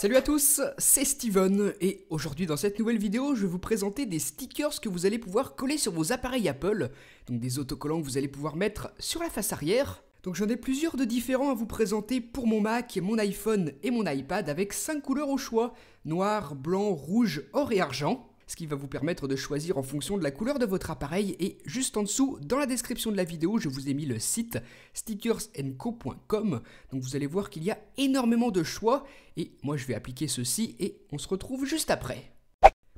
Salut à tous, c'est Steven et aujourd'hui dans cette nouvelle vidéo je vais vous présenter des stickers que vous allez pouvoir coller sur vos appareils Apple. Donc des autocollants que vous allez pouvoir mettre sur la face arrière. Donc j'en ai plusieurs de différents à vous présenter pour mon Mac, mon iPhone et mon iPad avec 5 couleurs au choix. Noir, blanc, rouge, or et argent. Ce qui va vous permettre de choisir en fonction de la couleur de votre appareil. Et juste en dessous, dans la description de la vidéo, je vous ai mis le site stickersandco.com. Donc vous allez voir qu'il y a énormément de choix. Et moi je vais appliquer ceci et on se retrouve juste après.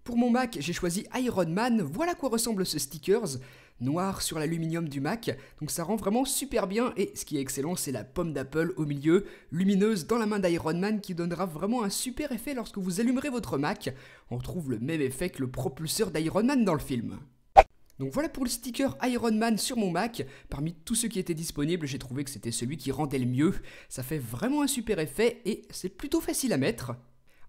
Pour mon Mac, j'ai choisi Iron Man. Voilà à quoi ressemble ce stickers. Noir sur l'aluminium du Mac, donc ça rend vraiment super bien et ce qui est excellent c'est la pomme d'Apple au milieu, lumineuse dans la main d'Iron Man qui donnera vraiment un super effet lorsque vous allumerez votre Mac. On retrouve le même effet que le propulseur d'Iron Man dans le film. Donc voilà pour le sticker Iron Man sur mon Mac. Parmi tous ceux qui étaient disponibles, j'ai trouvé que c'était celui qui rendait le mieux. Ça fait vraiment un super effet et c'est plutôt facile à mettre.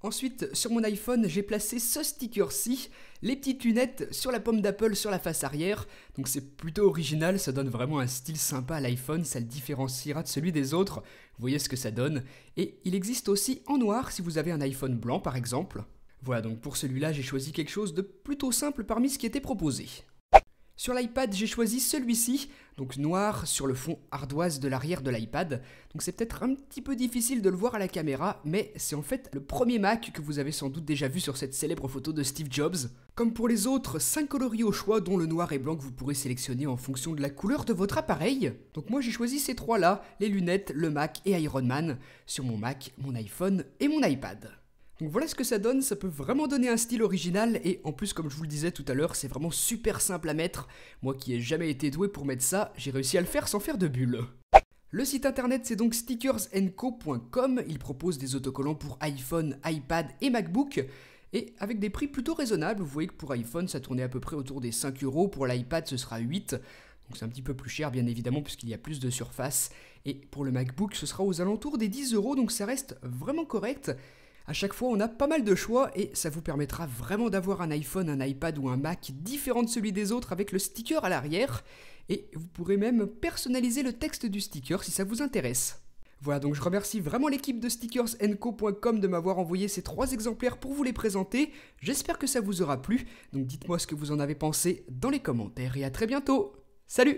Ensuite, sur mon iPhone, j'ai placé ce sticker-ci, les petites lunettes sur la pomme d'Apple sur la face arrière. Donc c'est plutôt original, ça donne vraiment un style sympa à l'iPhone, ça le différenciera de celui des autres. Vous voyez ce que ça donne. Et il existe aussi en noir si vous avez un iPhone blanc par exemple. Voilà, donc pour celui-là, j'ai choisi quelque chose de plutôt simple parmi ce qui était proposé. Sur l'iPad, j'ai choisi celui-ci, donc noir sur le fond ardoise de l'arrière de l'iPad. Donc c'est peut-être un petit peu difficile de le voir à la caméra, mais c'est en fait le premier Mac que vous avez sans doute déjà vu sur cette célèbre photo de Steve Jobs. Comme pour les autres, 5 coloris au choix, dont le noir et blanc que vous pourrez sélectionner en fonction de la couleur de votre appareil. Donc moi j'ai choisi ces trois-là, les lunettes, le Mac et Iron Man, sur mon Mac, mon iPhone et mon iPad. Donc voilà ce que ça donne, ça peut vraiment donner un style original et en plus comme je vous le disais tout à l'heure c'est vraiment super simple à mettre. Moi qui ai jamais été doué pour mettre ça, j'ai réussi à le faire sans faire de bulles. Le site internet c'est donc stickersandco.com, il propose des autocollants pour iPhone, iPad et MacBook et avec des prix plutôt raisonnables. Vous voyez que pour iPhone ça tournait à peu près autour des 5 €, pour l'iPad ce sera 8. Donc c'est un petit peu plus cher bien évidemment puisqu'il y a plus de surface et pour le MacBook ce sera aux alentours des 10 €, donc ça reste vraiment correct. À chaque fois, on a pas mal de choix et ça vous permettra vraiment d'avoir un iPhone, un iPad ou un Mac différent de celui des autres avec le sticker à l'arrière. Et vous pourrez même personnaliser le texte du sticker si ça vous intéresse. Voilà, donc je remercie vraiment l'équipe de stickersandco.com de m'avoir envoyé ces 3 exemplaires pour vous les présenter. J'espère que ça vous aura plu. Donc dites-moi ce que vous en avez pensé dans les commentaires et à très bientôt. Salut!